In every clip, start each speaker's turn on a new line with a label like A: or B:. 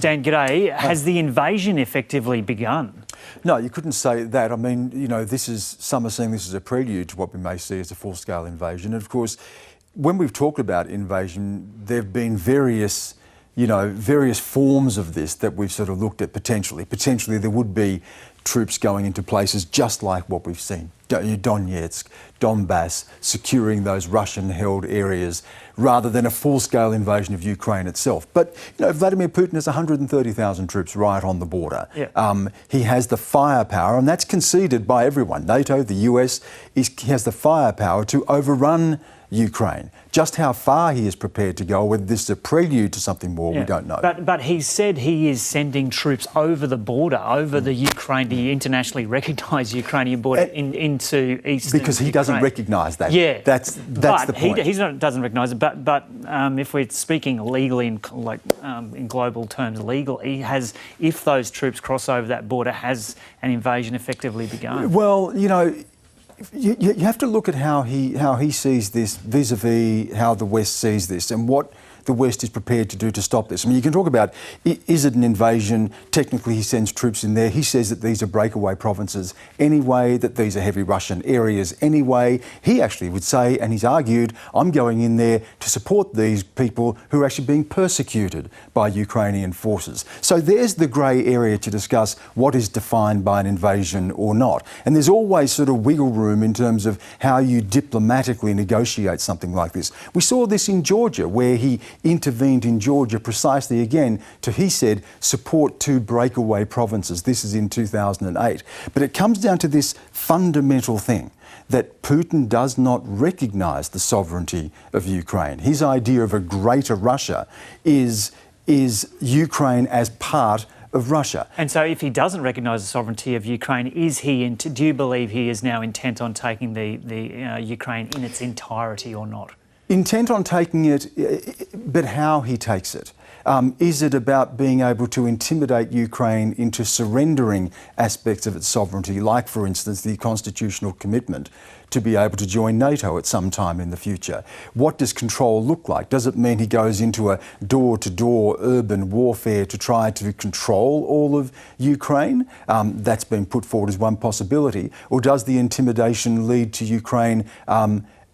A: Stan, g'day. Has the invasion effectively begun?
B: No, you couldn't say that. I mean, you know, some are saying this is a prelude to what we may see as a full-scale invasion. And of course, when we've talked about invasion, there have been various forms of this that we've sort of looked at potentially. Potentially there would be troops going into places just like what we've seen. Donetsk, Donbass, securing those Russian-held areas rather than a full-scale invasion of Ukraine itself. But, you know, Vladimir Putin has 130,000 troops right on the border. Yeah. He has the firepower, and that's conceded by everyone. NATO, the US, he has the firepower to overrun Ukraine. Just how far he is prepared to go, whether this is a prelude to something more, we don't know.
A: But he said he is sending troops over the border, over the the internationally recognised Ukrainian border into eastern
B: because he doesn't recognise that.
A: Yeah,
B: that's the point.
A: He doesn't recognise it. But if we're speaking legally in global terms, legally, if those troops cross over that border, has an invasion effectively begun?
B: Well, you know, you have to look at how he sees this vis-a-vis how the West sees this and what the West is prepared to do to stop this. I mean, you can talk about, is it an invasion? Technically, he sends troops in there. He says that these are breakaway provinces anyway, that these are heavy Russian areas anyway. He actually would say, and he's argued, I'm going in there to support these people who are actually being persecuted by Ukrainian forces. So there's the grey area to discuss what is defined by an invasion or not. And there's always sort of wiggle room in terms of how you diplomatically negotiate something like this. We saw this in Georgia, where he intervened in Georgia precisely again to, he said, support two breakaway provinces. This is in 2008. But it comes down to this fundamental thing, that Putin does not recognise the sovereignty of Ukraine. His idea of a greater Russia is Ukraine as part of Russia.
A: And so if he doesn't recognise the sovereignty of Ukraine, do you believe he is now intent on taking the Ukraine in its entirety or not?
B: Intent on taking it, but how he takes it. Is it about being able to intimidate Ukraine into surrendering aspects of its sovereignty, like, for instance, the constitutional commitment to be able to join NATO at some time in the future? What does control look like? Does it mean he goes into a door-to-door urban warfare to try to control all of Ukraine? That's been put forward as one possibility. Or does the intimidation lead to Ukraine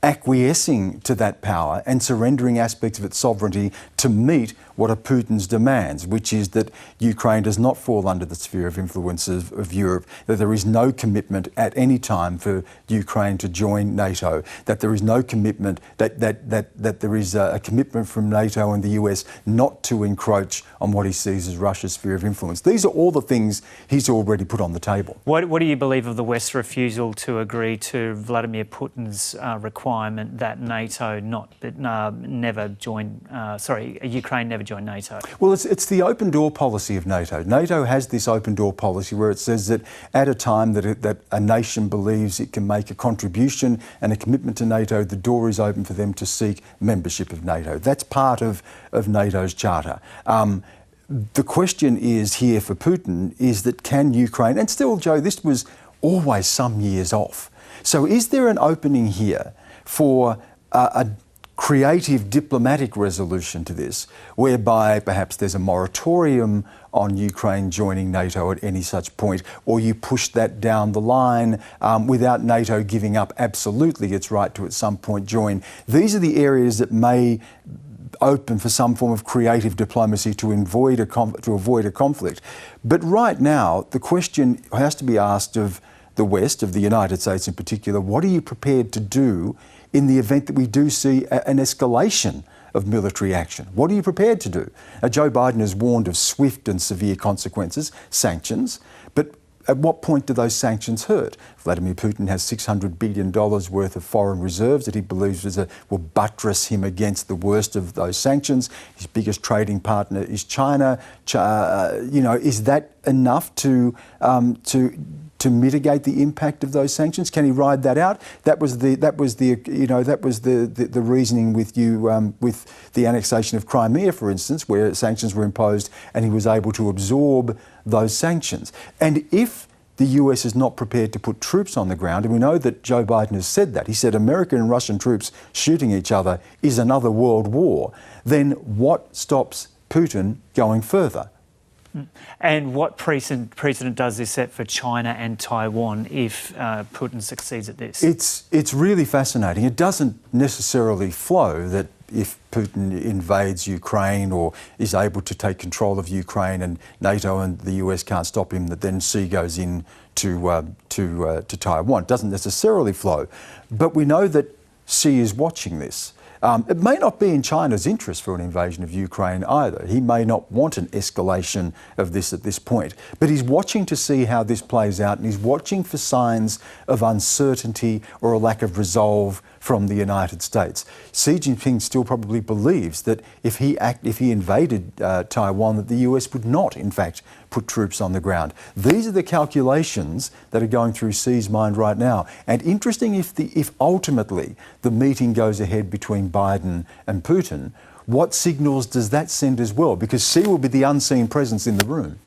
B: acquiescing to that power and surrendering aspects of its sovereignty to meet what are Putin's demands, which is that Ukraine does not fall under the sphere of influence of Europe, that there is no commitment at any time for Ukraine to join NATO, that there is no commitment, that there is a commitment from NATO and the US not to encroach on what he sees as Russia's sphere of influence. These are all the things he's already put on the table.
A: What do you believe of the West's refusal to agree to Vladimir Putin's requirement that Ukraine never join NATO?
B: Well, it's the open door policy of NATO. NATO has this open door policy where it says that at a time that a nation believes it can make a contribution and a commitment to NATO, the door is open for them to seek membership of NATO. That's part of NATO's charter. The question is here for Putin is that can Ukraine, and still, Joe, this was always some years off. So is there an opening here for a creative diplomatic resolution to this, whereby perhaps there's a moratorium on Ukraine joining NATO at any such point, or you push that down the line without NATO giving up absolutely its right to at some point join? These are the areas that may open for some form of creative diplomacy to avoid a conflict. But right now, the question has to be asked of the West, of the United States in particular, what are you prepared to do in the event that we do see an escalation of military action? What are you prepared to do? Joe Biden has warned of swift and severe consequences, sanctions, but at what point do those sanctions hurt? Vladimir Putin has $600 billion worth of foreign reserves that he believes will buttress him against the worst of those sanctions. His biggest trading partner is China. Is that enough to mitigate the impact of those sanctions? Can he ride that out? That was the reasoning with the annexation of Crimea, for instance, where sanctions were imposed and he was able to absorb those sanctions. And if the US is not prepared to put troops on the ground, and we know that Joe Biden has said that, he said American and Russian troops shooting each other is another world war, then what stops Putin going further?
A: And what precedent does this set for China and Taiwan if Putin succeeds at this?
B: It's really fascinating. It doesn't necessarily flow that if Putin invades Ukraine or is able to take control of Ukraine and NATO and the US can't stop him, that then Xi goes in to Taiwan. It doesn't necessarily flow. But we know that Xi is watching this. It may not be in China's interest for an invasion of Ukraine either. He may not want an escalation of this at this point. But he's watching to see how this plays out, and he's watching for signs of uncertainty or a lack of resolve from the United States. Xi Jinping still probably believes that if he invaded Taiwan, that the US would not, in fact, put troops on the ground. These are the calculations that are going through Xi's mind right now. And interesting, if ultimately the meeting goes ahead between Biden and Putin, what signals does that send as well? Because Xi will be the unseen presence in the room.